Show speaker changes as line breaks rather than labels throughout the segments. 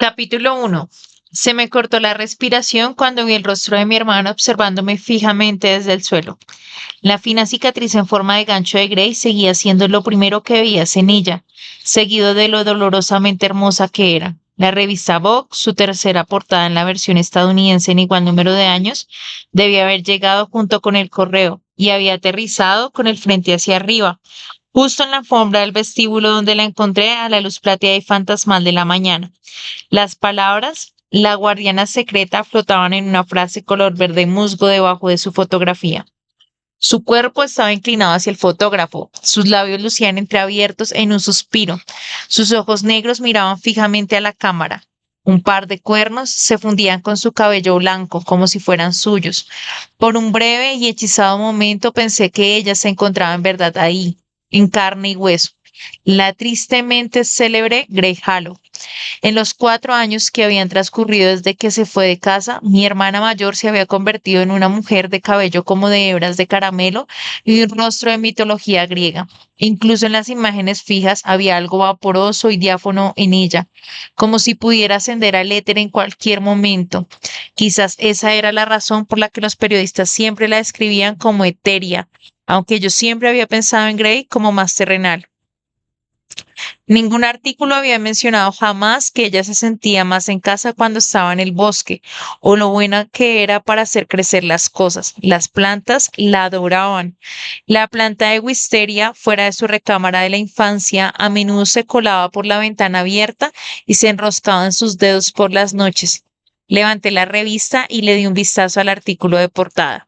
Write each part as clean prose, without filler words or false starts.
Capítulo 1. Se me cortó la respiración cuando vi el rostro de mi hermano observándome fijamente desde el suelo. La fina cicatriz en forma de gancho de Grey seguía siendo lo primero que veías en ella, seguido de lo dolorosamente hermosa que era. La revista Vogue, su tercera portada en la versión estadounidense en igual número de años, debía haber llegado junto con el correo y había aterrizado con el frente hacia arriba, justo en la alfombra del vestíbulo donde la encontré a la luz plateada y fantasmal de la mañana. Las palabras "La guardiana secreta" flotaban en una frase color verde musgo debajo de su fotografía. Su cuerpo estaba inclinado hacia el fotógrafo, sus labios lucían entreabiertos en un suspiro, sus ojos negros miraban fijamente a la cámara. Un par de cuernos se fundían con su cabello blanco como si fueran suyos. Por un breve y hechizado momento pensé que ella se encontraba en verdad ahí, en carne y hueso. La tristemente célebre Grey Hallow. En los 4 años que habían transcurrido desde que se fue de casa, mi hermana mayor se había convertido en una mujer de cabello como de hebras de caramelo y un rostro de mitología griega. Incluso en las imágenes fijas había algo vaporoso y diáfano en ella, como si pudiera ascender al éter en cualquier momento. Quizás esa era la razón por la que los periodistas siempre la describían como etérea, aunque yo siempre había pensado en Grey como más terrenal. Ningún artículo había mencionado jamás que ella se sentía más en casa cuando estaba en el bosque, o lo buena que era para hacer crecer las cosas. Las plantas la adoraban. La planta de wisteria fuera de su recámara de la infancia a menudo se colaba por la ventana abierta y se enroscaba en sus dedos por las noches. Levanté la revista y le di un vistazo al artículo de portada.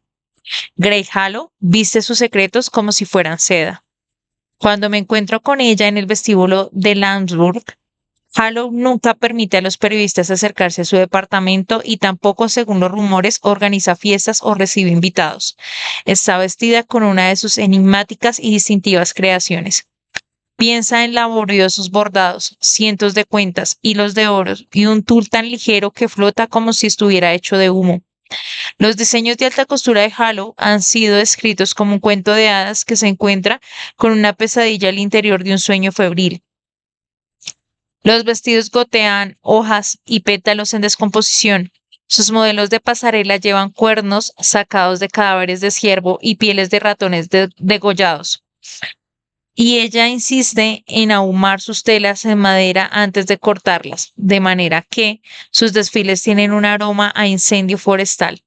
Grey Hallow viste sus secretos como si fueran seda. Cuando me encuentro con ella en el vestíbulo de Landsburg, Hallow nunca permite a los periodistas acercarse a su departamento y tampoco, según los rumores, organiza fiestas o recibe invitados. Está vestida con una de sus enigmáticas y distintivas creaciones. Piensa en laboriosos bordados, cientos de cuentas, hilos de oro y un tul tan ligero que flota como si estuviera hecho de humo. Los diseños de alta costura de Halo han sido descritos como un cuento de hadas que se encuentra con una pesadilla al interior de un sueño febril. Los vestidos gotean hojas y pétalos en descomposición. Sus modelos de pasarela llevan cuernos sacados de cadáveres de ciervo y pieles de ratones degollados. Y ella insiste en ahumar sus telas en madera antes de cortarlas, de manera que sus desfiles tienen un aroma a incendio forestal.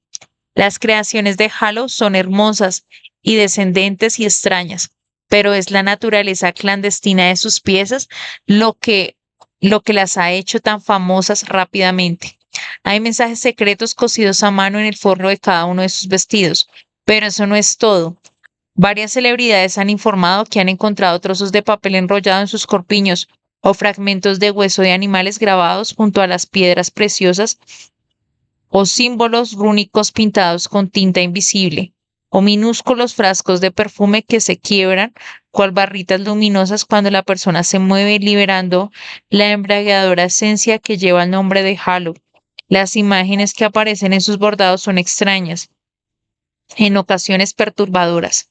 Las creaciones de Halo son hermosas y descendentes y extrañas, pero es la naturaleza clandestina de sus piezas lo que, lo que las ha hecho tan famosas rápidamente. Hay mensajes secretos cosidos a mano en el forro de cada uno de sus vestidos, pero eso no es todo. Varias celebridades han informado que han encontrado trozos de papel enrollado en sus corpiños o fragmentos de hueso de animales grabados junto a las piedras preciosas o símbolos rúnicos pintados con tinta invisible, o minúsculos frascos de perfume que se quiebran cual barritas luminosas cuando la persona se mueve liberando la embriagadora esencia que lleva el nombre de Halo. Las imágenes que aparecen en sus bordados son extrañas, en ocasiones perturbadoras.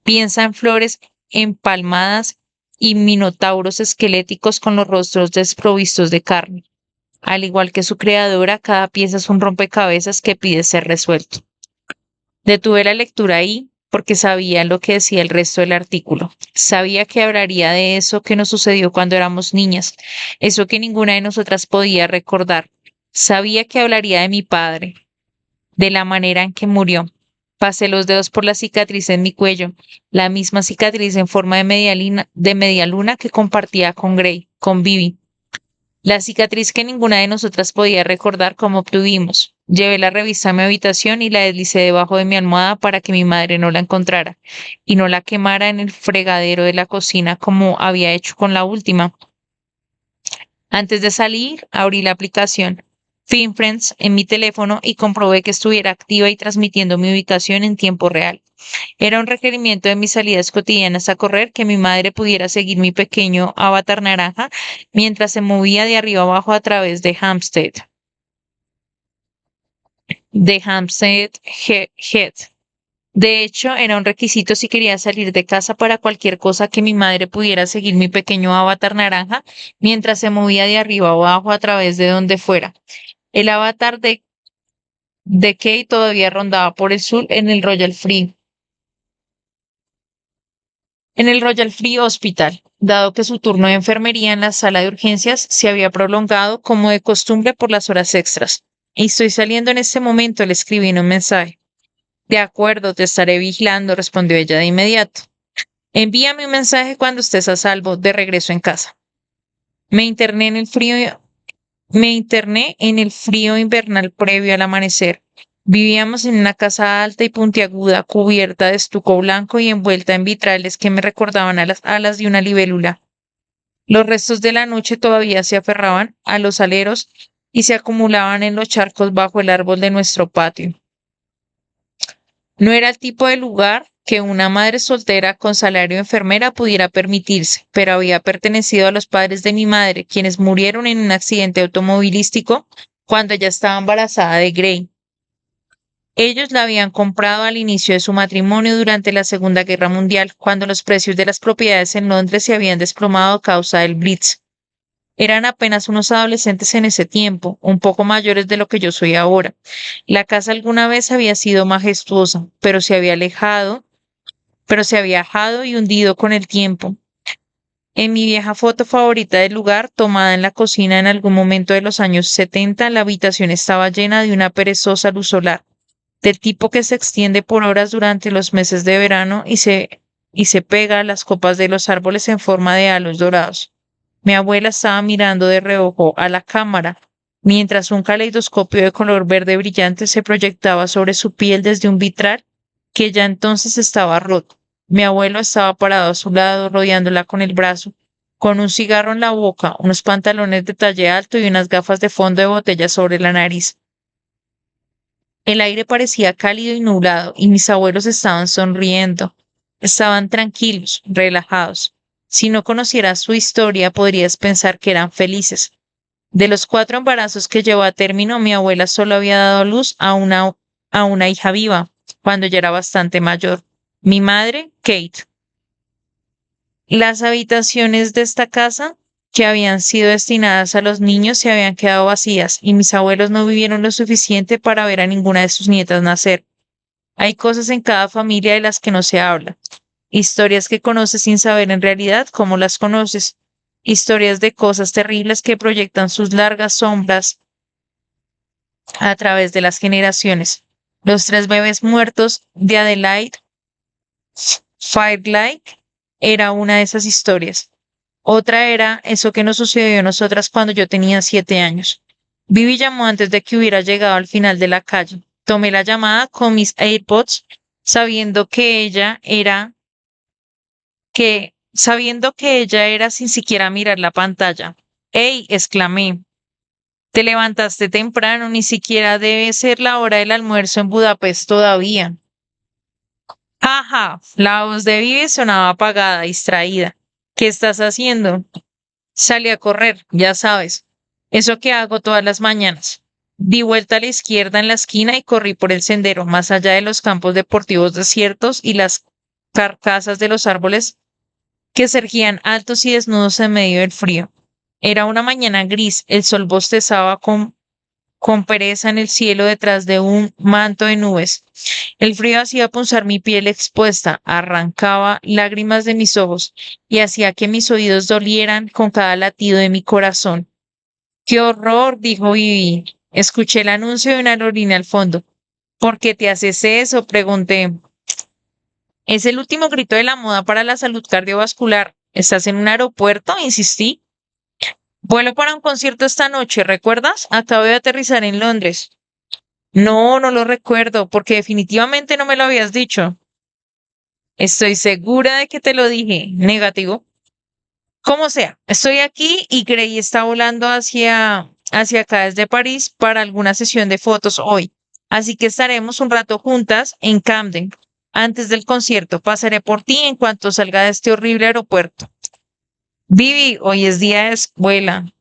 Piensa en flores empalmadas y minotauros esqueléticos con los rostros desprovistos de carne. Al igual que su creadora, cada pieza es un rompecabezas que pide ser resuelto. Detuve la lectura ahí porque sabía lo que decía el resto del artículo. Sabía que hablaría de eso que nos sucedió cuando éramos niñas, eso que ninguna de nosotras podía recordar. Sabía que hablaría de mi padre, de la manera en que murió. Pasé los dedos por la cicatriz en mi cuello, la misma cicatriz en forma de media luna que compartía con Gray, con Vivi. La cicatriz que ninguna de nosotras podía recordar cómo obtuvimos. Llevé la revista a mi habitación y la deslicé debajo de mi almohada para que mi madre no la encontrara y no la quemara en el fregadero de la cocina como había hecho con la última. Antes de salir, abrí la aplicación FinFriends en mi teléfono y comprobé que estuviera activa y transmitiendo mi ubicación en tiempo real. Era un requerimiento de mis salidas cotidianas a correr que mi madre pudiera seguir mi pequeño avatar naranja mientras se movía de arriba abajo a través de Hampstead Head. De hecho, era un requisito si quería salir de casa para cualquier cosa que mi madre pudiera seguir mi pequeño avatar naranja mientras se movía de arriba a abajo a través de donde fuera. El avatar de Kate todavía rondaba por el sur en el Royal Free Hospital, dado que su turno de enfermería en la sala de urgencias se había prolongado como de costumbre por las horas extras. Y estoy saliendo en este momento, le escribí en un mensaje. De acuerdo, te estaré vigilando, respondió ella de inmediato. Envíame un mensaje cuando estés a salvo, de regreso en casa. Me interné en el frío, Me interné en el frío invernal previo al amanecer. Vivíamos en una casa alta y puntiaguda, cubierta de estuco blanco y envuelta en vitrales que me recordaban a las alas de una libélula. Los restos de la noche todavía se aferraban a los aleros y se acumulaban en los charcos bajo el árbol de nuestro patio. No era el tipo de lugar que una madre soltera con salario de enfermera pudiera permitirse, pero había pertenecido a los padres de mi madre, quienes murieron en un accidente automovilístico cuando ella estaba embarazada de Gray. Ellos la habían comprado al inicio de su matrimonio durante la Segunda Guerra Mundial, cuando los precios de las propiedades en Londres se habían desplomado a causa del Blitz. Eran apenas unos adolescentes en ese tiempo, un poco mayores de lo que yo soy ahora. La casa alguna vez había sido majestuosa, pero se había ajado y hundido con el tiempo. En mi vieja foto favorita del lugar, tomada en la cocina en algún momento de los años 70, la habitación estaba llena de una perezosa luz solar, del tipo que se extiende por horas durante los meses de verano y se pega a las copas de los árboles en forma de halos dorados. Mi abuela estaba mirando de reojo a la cámara, mientras un caleidoscopio de color verde brillante se proyectaba sobre su piel desde un vitral que ya entonces estaba roto. Mi abuelo estaba parado a su lado, rodeándola con el brazo, con un cigarro en la boca, unos pantalones de talle alto y unas gafas de fondo de botella sobre la nariz. El aire parecía cálido y nublado, y mis abuelos estaban sonriendo. Estaban tranquilos, relajados. Si no conocieras su historia, podrías pensar que eran felices. De los 4 embarazos que llevó a término, mi abuela solo había dado a luz a una hija viva, cuando ya era bastante mayor. Mi madre, Kate. Las habitaciones de esta casa, que habían sido destinadas a los niños, se habían quedado vacías, y mis abuelos no vivieron lo suficiente para ver a ninguna de sus nietas nacer. Hay cosas en cada familia de las que no se habla. Historias que conoces sin saber en realidad cómo las conoces. Historias de cosas terribles que proyectan sus largas sombras a través de las generaciones. Los 3 bebés muertos de Adelaide Firelight era una de esas historias. Otra era eso que nos sucedió a nosotras cuando yo tenía 7 años. Vivi llamó antes de que hubiera llegado al final de la calle. Tomé la llamada con mis AirPods, sabiendo que sabiendo que ella era sin siquiera mirar la pantalla. ¡Ey! Exclamé. Te levantaste temprano, ni siquiera debe ser la hora del almuerzo en Budapest todavía. Ajá, la voz de Vivi sonaba apagada, distraída. ¿Qué estás haciendo? Salí a correr, ya sabes. Eso que hago todas las mañanas. Di vuelta a la izquierda en la esquina y corrí por el sendero, más allá de los campos deportivos desiertos y las carcasas de los árboles que se erguían altos y desnudos en medio del frío. Era una mañana gris, el sol bostezaba con pereza en el cielo detrás de un manto de nubes. El frío hacía punzar mi piel expuesta, arrancaba lágrimas de mis ojos y hacía que mis oídos dolieran con cada latido de mi corazón. ¡Qué horror! Dijo Vivi. Escuché el anuncio de una aerolínea al fondo. ¿Por qué te haces eso? Pregunté. Es el último grito de la moda para la salud cardiovascular. ¿Estás en un aeropuerto? Insistí. Vuelo para un concierto esta noche, ¿recuerdas? Acabo de aterrizar en Londres. No, no lo recuerdo, porque definitivamente no me lo habías dicho. Estoy segura de que te lo dije. Negativo. Como sea, estoy aquí y Grey está volando hacia acá desde París para alguna sesión de fotos hoy. Así que estaremos un rato juntas en Camden. Antes del concierto, pasaré por ti en cuanto salga de este horrible aeropuerto. Vivi, hoy es día de escuela.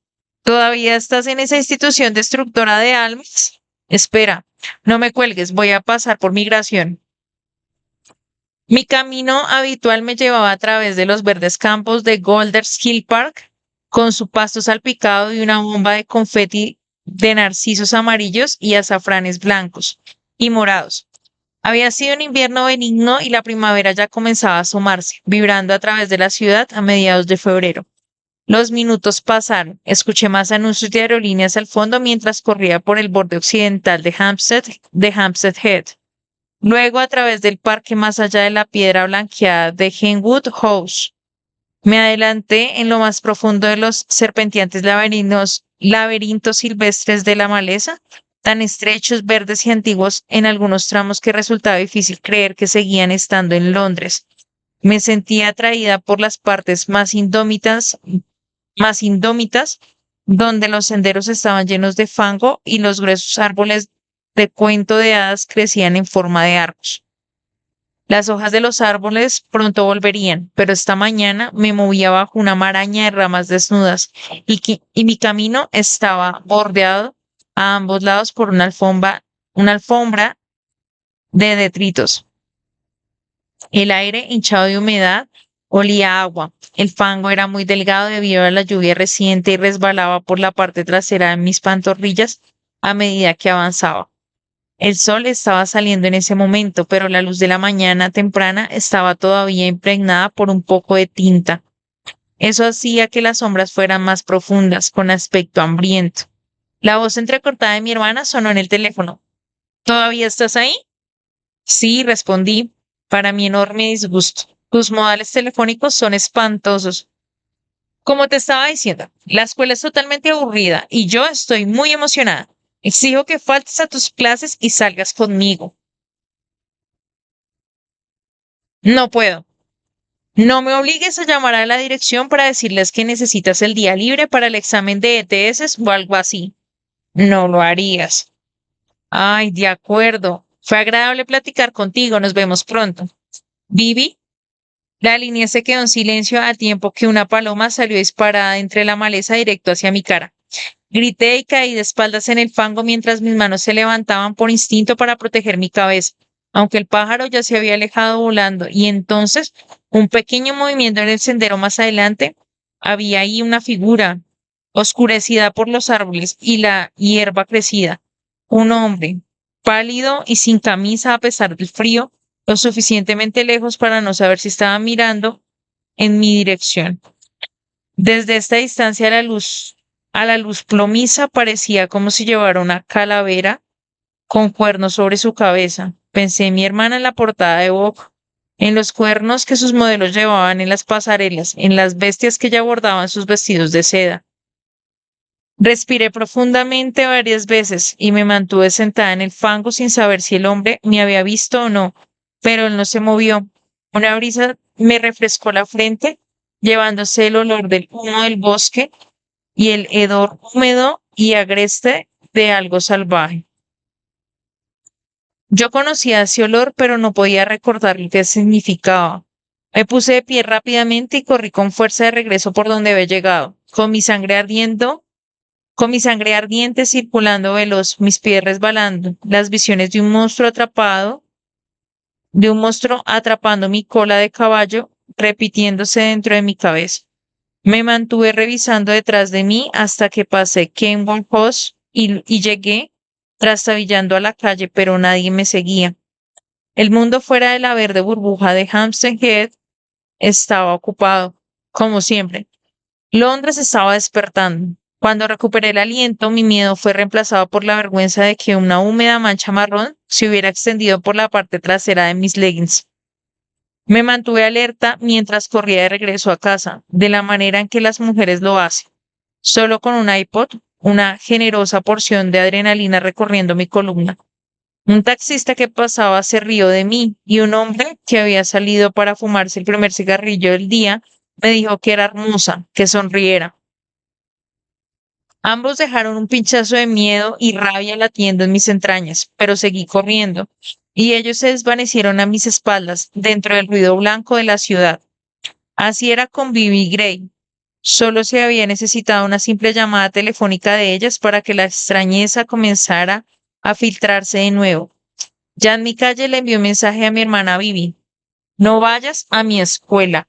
¿Todavía estás en esa institución destructora de almas? Espera, no me cuelgues, voy a pasar por migración. Mi camino habitual me llevaba a través de los verdes campos de Golders Hill Park, con su pasto salpicado y una bomba de confeti de narcisos amarillos y azafranes blancos y morados. Había sido un invierno benigno y la primavera ya comenzaba a asomarse, vibrando a través de la ciudad a mediados de febrero. Los minutos pasaron. Escuché más anuncios de aerolíneas al fondo mientras corría por el borde occidental de Hampstead Head. Luego, a través del parque más allá de la piedra blanqueada de Henwood House, me adelanté en lo más profundo de los serpenteantes laberintos silvestres de la maleza, tan estrechos, verdes y antiguos en algunos tramos que resultaba difícil creer que seguían estando en Londres. Me sentía atraída por las partes más indómitas, donde los senderos estaban llenos de fango y los gruesos árboles de cuento de hadas crecían en forma de arcos. Las hojas de los árboles pronto volverían, pero esta mañana me movía bajo una maraña de ramas desnudas y mi camino estaba bordeado a ambos lados por una alfombra de detritos. El aire, hinchado de humedad, olía a agua. El fango era muy delgado debido a la lluvia reciente y resbalaba por la parte trasera de mis pantorrillas a medida que avanzaba. El sol estaba saliendo en ese momento, pero la luz de la mañana temprana estaba todavía impregnada por un poco de tinta. Eso hacía que las sombras fueran más profundas, con aspecto hambriento. La voz entrecortada de mi hermana sonó en el teléfono. ¿Todavía estás ahí? Sí, respondí, para mi enorme disgusto. Tus modales telefónicos son espantosos. Como te estaba diciendo, la escuela es totalmente aburrida y yo estoy muy emocionada. Exijo que faltes a tus clases y salgas conmigo. No puedo. No me obligues a llamar a la dirección para decirles que necesitas el día libre para el examen de ETS o algo así. No lo harías. Ay, de acuerdo. Fue agradable platicar contigo. Nos vemos pronto. Vivi, la línea se quedó en silencio a tiempo que una paloma salió disparada entre la maleza directo hacia mi cara. Grité y caí de espaldas en el fango mientras mis manos se levantaban por instinto para proteger mi cabeza, aunque el pájaro ya se había alejado volando, y entonces un pequeño movimiento en el sendero más adelante. Había ahí una figura, oscurecida por los árboles y la hierba crecida. Un hombre, pálido y sin camisa a pesar del frío, lo suficientemente lejos para no saber si estaba mirando en mi dirección. Desde esta distancia a la luz plomiza parecía como si llevara una calavera con cuernos sobre su cabeza. Pensé en mi hermana en la portada de Vogue, en los cuernos que sus modelos llevaban en las pasarelas, en las bestias que ella bordaban sus vestidos de seda. Respiré profundamente varias veces y me mantuve sentada en el fango sin saber si el hombre me había visto o no, pero él no se movió. Una brisa me refrescó la frente, llevándose el olor del humo del bosque y el hedor húmedo y agreste de algo salvaje. Yo conocía ese olor, pero no podía recordar lo que significaba. Me puse de pie rápidamente y corrí con fuerza de regreso por donde había llegado, con mi sangre ardiente circulando veloz, mis pies resbalando, las visiones de un monstruo atrapando mi cola de caballo, repitiéndose dentro de mi cabeza. Me mantuve revisando detrás de mí hasta que pasé Kenmore House y llegué trastabillando a la calle, pero nadie me seguía. El mundo fuera de la verde burbuja de Hampstead Head estaba ocupado, como siempre. Londres estaba despertando. Cuando recuperé el aliento, mi miedo fue reemplazado por la vergüenza de que una húmeda mancha marrón se hubiera extendido por la parte trasera de mis leggings. Me mantuve alerta mientras corría de regreso a casa, de la manera en que las mujeres lo hacen, solo con un iPod, una generosa porción de adrenalina recorriendo mi columna. Un taxista que pasaba se rió de mí y un hombre que había salido para fumarse el primer cigarrillo del día me dijo que era hermosa, que sonriera. Ambos dejaron un pinchazo de miedo y rabia latiendo en mis entrañas, pero seguí corriendo, y ellos se desvanecieron a mis espaldas dentro del ruido blanco de la ciudad. Así era con Bibi Gray. Solo se había necesitado una simple llamada telefónica de ellas para que la extrañeza comenzara a filtrarse de nuevo. Ya en mi calle le envió un mensaje a mi hermana Bibi. No vayas a mi escuela.